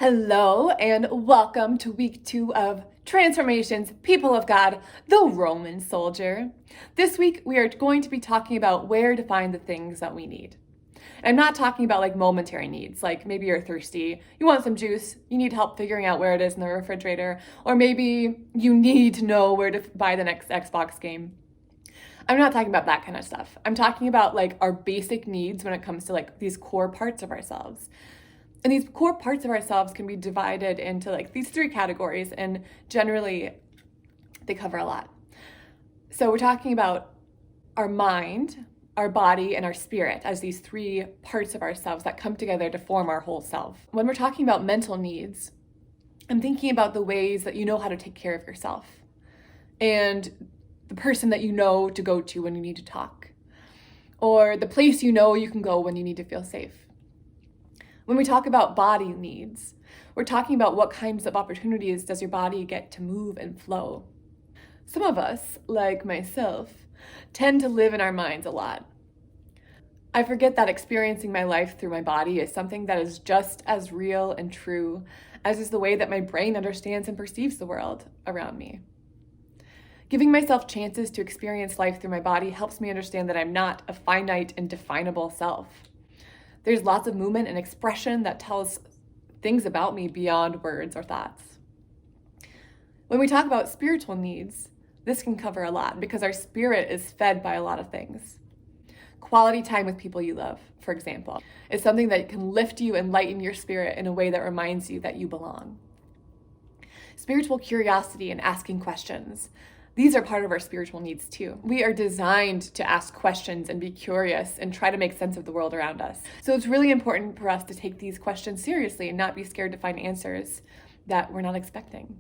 Hello and welcome to week 2 of Transformations, People of God, the Roman Soldier. This week we are going to be talking about where to find the things that we need. I'm not talking about like momentary needs, like maybe you're thirsty, you want some juice, you need help figuring out where it is in the refrigerator, or maybe you need to know where to buy the next Xbox game. I'm not talking about that kind of stuff. I'm talking about like our basic needs when it comes to like these core parts of ourselves. And these core parts of ourselves can be divided into like these 3 categories, and generally they cover a lot. So we're talking about our mind, our body, and our spirit as these 3 parts of ourselves that come together to form our whole self. When we're talking about mental needs, I'm thinking about the ways that you know how to take care of yourself and the person that you know to go to when you need to talk, or the place you know you can go when you need to feel safe. When we talk about body needs, we're talking about what kinds of opportunities does your body get to move and flow. Some of us, like myself, tend to live in our minds a lot. I forget that experiencing my life through my body is something that is just as real and true as is the way that my brain understands and perceives the world around me. Giving myself chances to experience life through my body helps me understand that I'm not a finite and definable self. There's lots of movement and expression that tells things about me beyond words or thoughts. When we talk about spiritual needs, this can cover a lot because our spirit is fed by a lot of things. Quality time with people you love, for example, is something that can lift you and lighten your spirit in a way that reminds you that you belong. Spiritual curiosity and asking questions. These are part of our spiritual needs too. We are designed to ask questions and be curious and try to make sense of the world around us. So it's really important for us to take these questions seriously and not be scared to find answers that we're not expecting.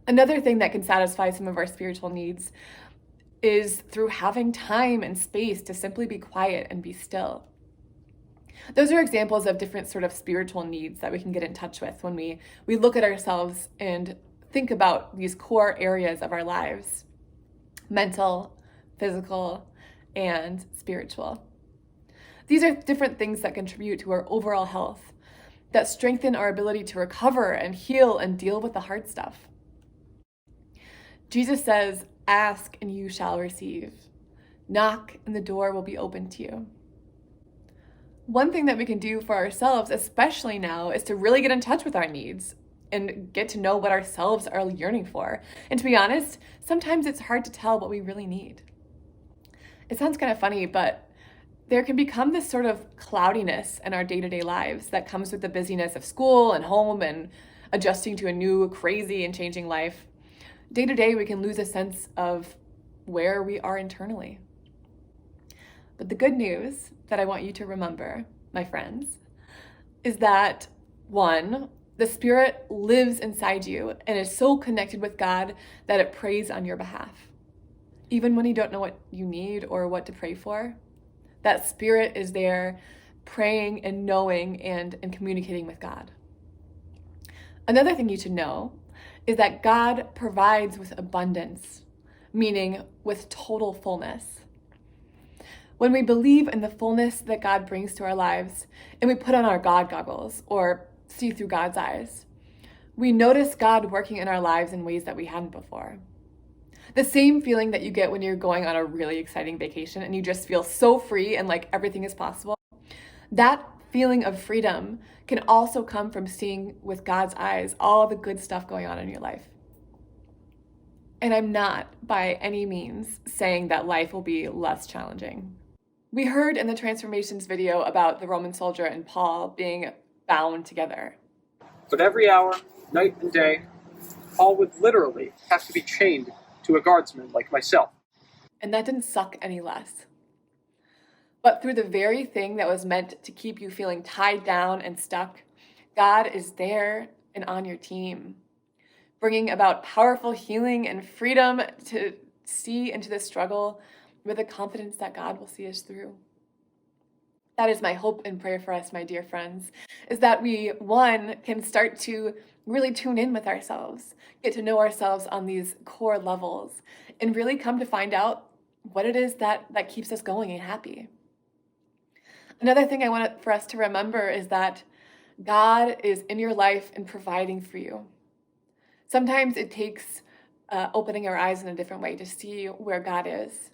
Another thing that can satisfy some of our spiritual needs is through having time and space to simply be quiet and be still. Those are examples of different sort of spiritual needs that we can get in touch with when we look at ourselves and think about these core areas of our lives: mental, physical, and spiritual. These are different things that contribute to our overall health, that strengthen our ability to recover and heal and deal with the hard stuff. Jesus says, "Ask and you shall receive. Knock and the door will be open to you." One thing that we can do for ourselves, especially now, is to really get in touch with our needs and get to know what ourselves are yearning for. And to be honest, sometimes it's hard to tell what we really need. It sounds kind of funny, but there can become this sort of cloudiness in our day-to-day lives that comes with the busyness of school and home and adjusting to a new, crazy, and changing life. Day to day, we can lose a sense of where we are internally. But the good news that I want you to remember, my friends, is that 1, the Spirit lives inside you and is so connected with God that it prays on your behalf. Even when you don't know what you need or what to pray for, that Spirit is there praying and knowing and communicating with God. Another thing you should know is that God provides with abundance, meaning with total fullness. When we believe in the fullness that God brings to our lives and we put on our God goggles or see through God's eyes, we notice God working in our lives in ways that we hadn't before. The same feeling that you get when you're going on a really exciting vacation and you just feel so free and like everything is possible, that feeling of freedom can also come from seeing with God's eyes all the good stuff going on in your life. And I'm not by any means saying that life will be less challenging. We heard in the Transformations video about the Roman soldier and Paul being bound together. But every hour, night and day, Paul would literally have to be chained to a guardsman like myself. And that didn't suck any less. But through the very thing that was meant to keep you feeling tied down and stuck, God is there and on your team, bringing about powerful healing and freedom to see into the struggle with the confidence that God will see us through. That is my hope and prayer for us, my dear friends, is that we, 1, can start to really tune in with ourselves, get to know ourselves on these core levels, and really come to find out what it is that keeps us going and happy. Another thing I want for us to remember is that God is in your life and providing for you. Sometimes it takes opening our eyes in a different way to see where God is.